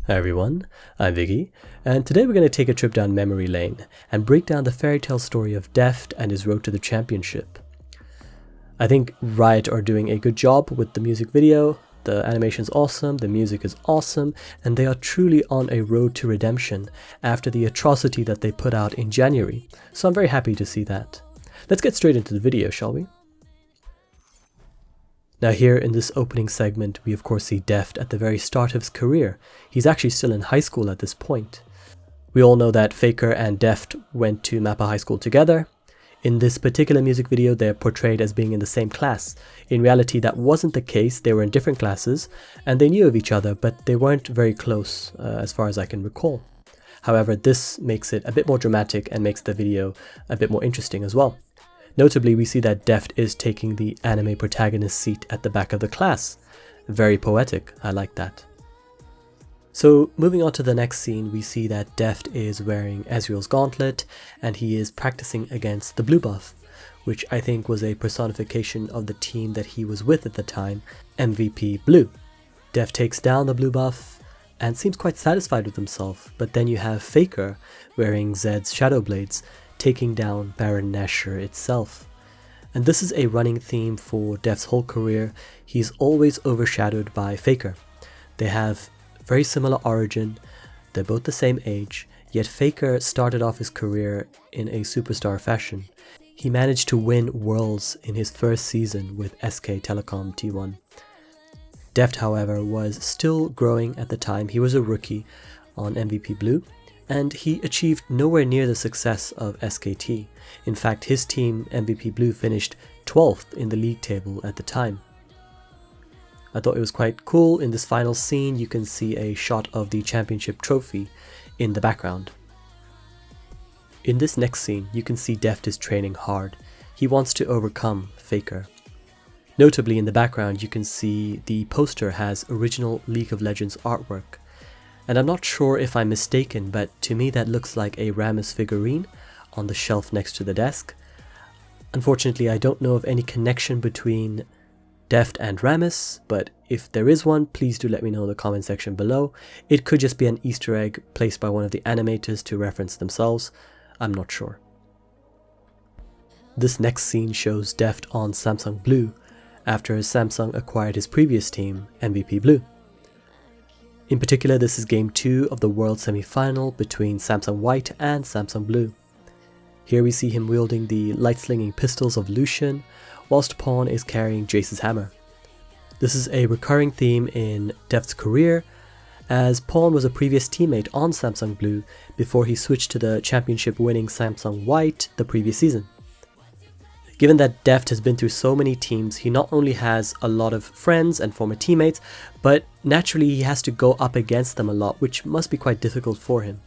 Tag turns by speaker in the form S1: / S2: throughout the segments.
S1: Hi everyone, I'm Vicky, and today we're going to take a trip down memory lane and break down the fairy tale story of Deft and his road to the championship. I think Riot are doing a good job with the music video, the animation's awesome, the music is awesome, and they are truly on a road to redemption after the atrocity that they put out in January, so I'm very happy to see that. Let's get straight into the video, shall we? Now here in this opening segment, we of course see Deft at the very start of his career. He's actually still in high school at this point. We all know that Faker and Deft went to Mappa High School together. In this particular music video, they're portrayed as being in the same class. In reality, that wasn't the case. They were in different classes, and they knew of each other, but they weren't very close, as far as I can recall. However, this makes it a bit more dramatic and makes the video a bit more interesting as well. Notably, we see that Deft is taking the anime protagonist seat at the back of the class. Very poetic, I like that. So moving on to the next scene, we see that Deft is wearing Ezreal's gauntlet and he is practicing against the blue buff, which I think was a personification of the team that he was with at the time, MVP Blue. Deft takes down the blue buff and seems quite satisfied with himself, but then you have Faker wearing Zed's Shadow Blades, taking down Baron Nashor itself. And this is a running theme for Deft's whole career. He's always overshadowed by Faker. They have very similar origin, they're both the same age, yet Faker started off his career in a superstar fashion. He managed to win Worlds in his first season with SK Telecom T1. Deft, however, was still growing at the time. He was a rookie on MVP Blue, and he achieved nowhere near the success of SKT. In fact, his team, MVP Blue, finished 12th in the league table at the time. I thought it was quite cool. In this final scene, you can see a shot of the championship trophy in the background. In this next scene, you can see Deft is training hard. He wants to overcome Faker. Notably, in the background, you can see the poster has original League of Legends artwork. And I'm not sure if I'm mistaken, but to me that looks like a Rammus figurine on the shelf next to the desk. Unfortunately, I don't know of any connection between Deft and Rammus, but if there is one, please do let me know in the comment section below. It could just be an Easter egg placed by one of the animators to reference themselves. I'm not sure. This next scene shows Deft on Samsung Blue after Samsung acquired his previous team, MVP Blue. In particular, this is game 2 of the World semi-final between Samsung White and Samsung Blue. Here we see him wielding the light-slinging pistols of Lucian, whilst Pawn is carrying Jace's hammer. This is a recurring theme in Deft's career, as Pawn was a previous teammate on Samsung Blue before he switched to the championship-winning Samsung White the previous season. Given that Deft has been through so many teams, he not only has a lot of friends and former teammates, but naturally he has to go up against them a lot, which must be quite difficult for him.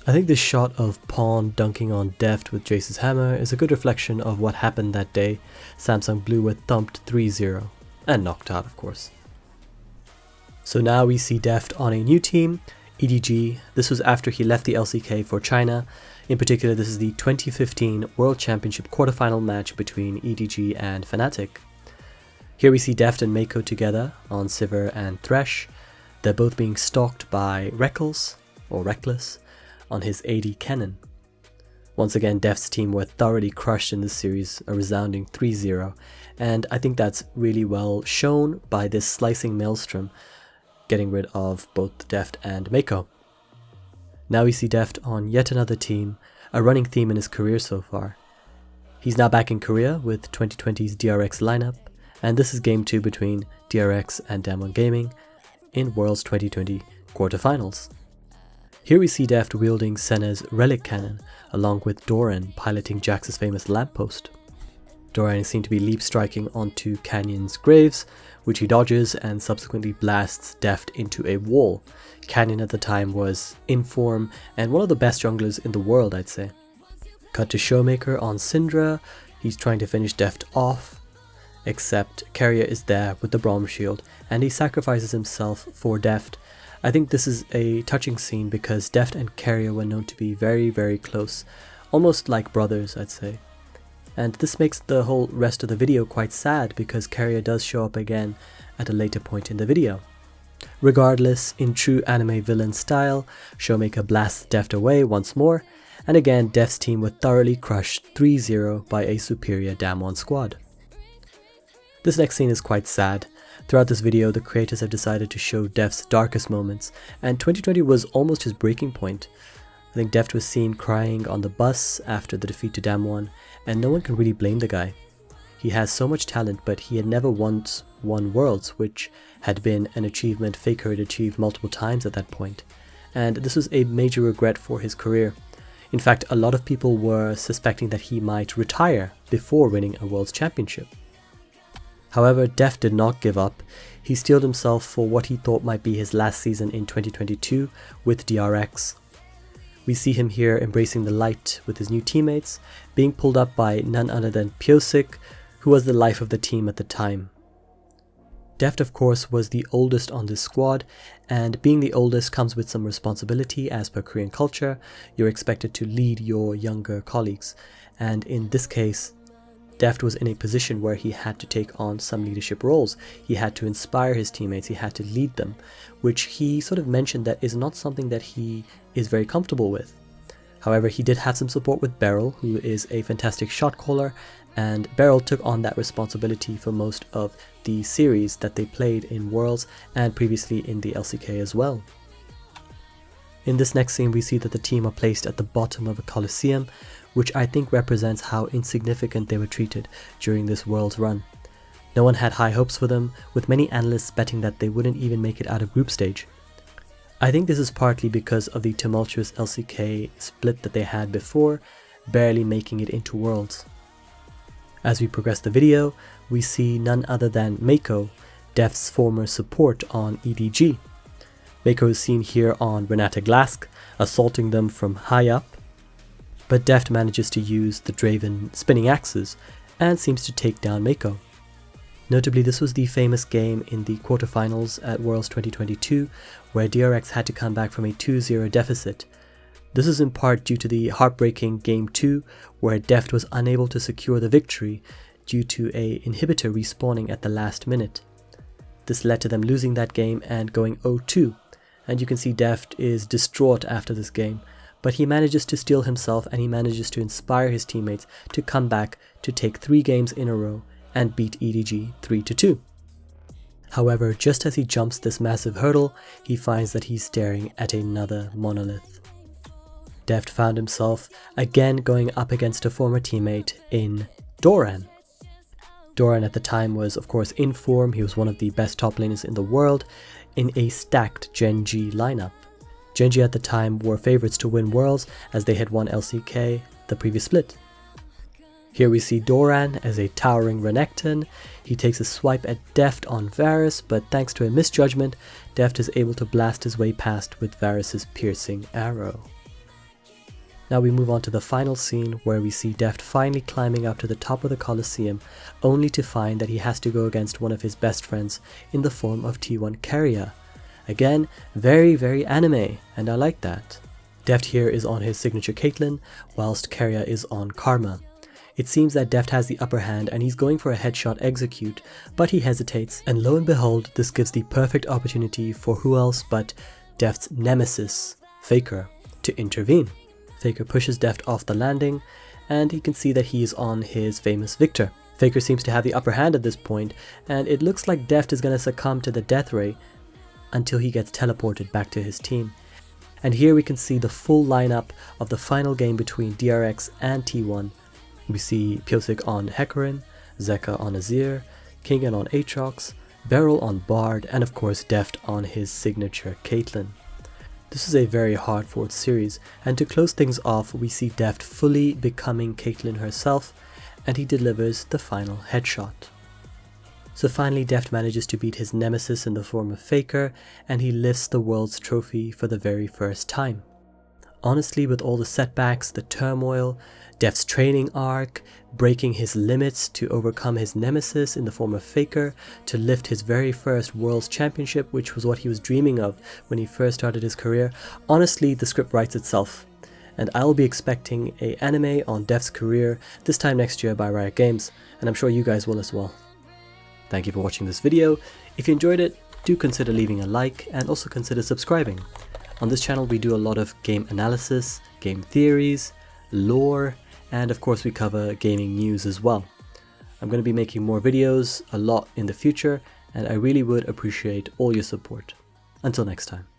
S1: I think this shot of Pawn dunking on Deft with Jace's hammer is a good reflection of what happened that day. Samsung Blue were thumped 3-0, and knocked out of course. So now we see Deft on a new team, EDG. This was after he left the LCK for China. In particular, this is the 2015 World Championship quarterfinal match between EDG and Fnatic. Here we see Deft and Mako together on Sivir and Thresh. They're both being stalked by Reckless on his AD cannon. Once again, Deft's team were thoroughly crushed in this series, a resounding 3-0, and I think that's really well shown by this slicing maelstrom getting rid of both Deft and Mako. Now we see Deft on yet another team, a running theme in his career so far. He's now back in Korea with 2020's DRX lineup, and this is game 2 between DRX and Damwon Gaming in Worlds 2020 quarterfinals. Here we see Deft wielding Senna's relic cannon, along with Doran piloting Jax's famous lamppost. Doran is seen to be leap striking onto Canyon's graves, which he dodges and subsequently blasts Deft into a wall. Canyon at the time was in form and one of the best junglers in the world, I'd say. Cut to Showmaker on Syndra. He's trying to finish Deft off, except Carrier is there with the Braum shield and he sacrifices himself for Deft. I think this is a touching scene because Deft and Carrier were known to be very, very close, almost like brothers, I'd say. And this makes the whole rest of the video quite sad because Carrier does show up again at a later point in the video. Regardless, in true anime villain style, Showmaker blasts Deft away once more, and again Deft's team were thoroughly crushed 3-0 by a superior Damwon squad. This next scene is quite sad. Throughout this video, the creators have decided to show Deft's darkest moments, and 2020 was almost his breaking point. I think Deft was seen crying on the bus after the defeat to Damwon, and no one can really blame the guy. He has so much talent, but he had never once won Worlds, which had been an achievement Faker had achieved multiple times at that point, and this was a major regret for his career. In fact, a lot of people were suspecting that he might retire before winning a Worlds Championship. However, Deft did not give up. He steeled himself for what he thought might be his last season in 2022 with DRX. We see him here embracing the light with his new teammates, being pulled up by none other than Pyosik, who was the life of the team at the time. Deft, of course, was the oldest on this squad, and being the oldest comes with some responsibility. As per Korean culture, you're expected to lead your younger colleagues, and in this case, Deft was in a position where he had to take on some leadership roles. He had to inspire his teammates, he had to lead them, which he sort of mentioned that is not something that he is very comfortable with. However, he did have some support with Beryl, who is a fantastic shot caller, and Beryl took on that responsibility for most of the series that they played in Worlds and previously in the LCK as well. In this next scene, we see that the team are placed at the bottom of a coliseum, which I think represents how insignificant they were treated during this Worlds run. No one had high hopes for them, with many analysts betting that they wouldn't even make it out of group stage. I think this is partly because of the tumultuous LCK split that they had before, barely making it into Worlds. As we progress the video, we see none other than Mako, Deft's former support on EDG. Mako is seen here on Renata Glask, assaulting them from high up, but Deft manages to use the Draven spinning axes and seems to take down Mako. Notably, this was the famous game in the quarterfinals at Worlds 2022, where DRX had to come back from a 2-0 deficit. This is in part due to the heartbreaking Game 2, where Deft was unable to secure the victory due to an inhibitor respawning at the last minute. This led to them losing that game and going 0-2, and you can see Deft is distraught after this game, but he manages to steel himself and he manages to inspire his teammates to come back to take 3 games in a row and beat EDG 3-2. However, just as he jumps this massive hurdle, he finds that he's staring at another monolith. Deft found himself again going up against a former teammate in Doran. Doran at the time was of course in form. He was one of the best top laners in the world in a stacked Gen G lineup. Gen G at the time were favorites to win Worlds as they had won LCK the previous split. Here we see Doran as a towering Renekton. He takes a swipe at Deft on Varus, but thanks to a misjudgment, Deft is able to blast his way past with Varus's piercing arrow. Now we move on to the final scene where we see Deft finally climbing up to the top of the Colosseum, only to find that he has to go against one of his best friends in the form of T1 Keria. Again, very anime, and I like that. Deft here is on his signature Caitlyn, whilst Keria is on Karma. It seems that Deft has the upper hand and he's going for a headshot execute, but he hesitates, and lo and behold, this gives the perfect opportunity for who else but Deft's nemesis, Faker, to intervene. Faker pushes Deft off the landing, and he can see that he is on his famous Victor. Faker seems to have the upper hand at this point, and it looks like Deft is going to succumb to the death ray until he gets teleported back to his team. And here we can see the full lineup of the final game between DRX and T1. We see Pyosik on Hecarim, Zeka on Azir, Kingen on Aatrox, Beryl on Bard, and of course Deft on his signature Caitlyn. This is a very hard-fought series, and to close things off, we see Deft fully becoming Caitlyn herself, and he delivers the final headshot. So finally, Deft manages to beat his nemesis in the form of Faker, and he lifts the World's trophy for the very first time. Honestly, with all the setbacks, the turmoil, Deft's training arc, breaking his limits to overcome his nemesis in the form of Faker, to lift his very first World's Championship, which was what he was dreaming of when he first started his career, honestly, the script writes itself. And I'll be expecting an anime on Deft's career this time next year by Riot Games, and I'm sure you guys will as well. Thank you for watching this video. If you enjoyed it, do consider leaving a like and also consider subscribing. On this channel we do a lot of game analysis, game theories, lore, and of course we cover gaming news as well. I'm going to be making more videos a lot in the future, and I really would appreciate all your support. Until next time.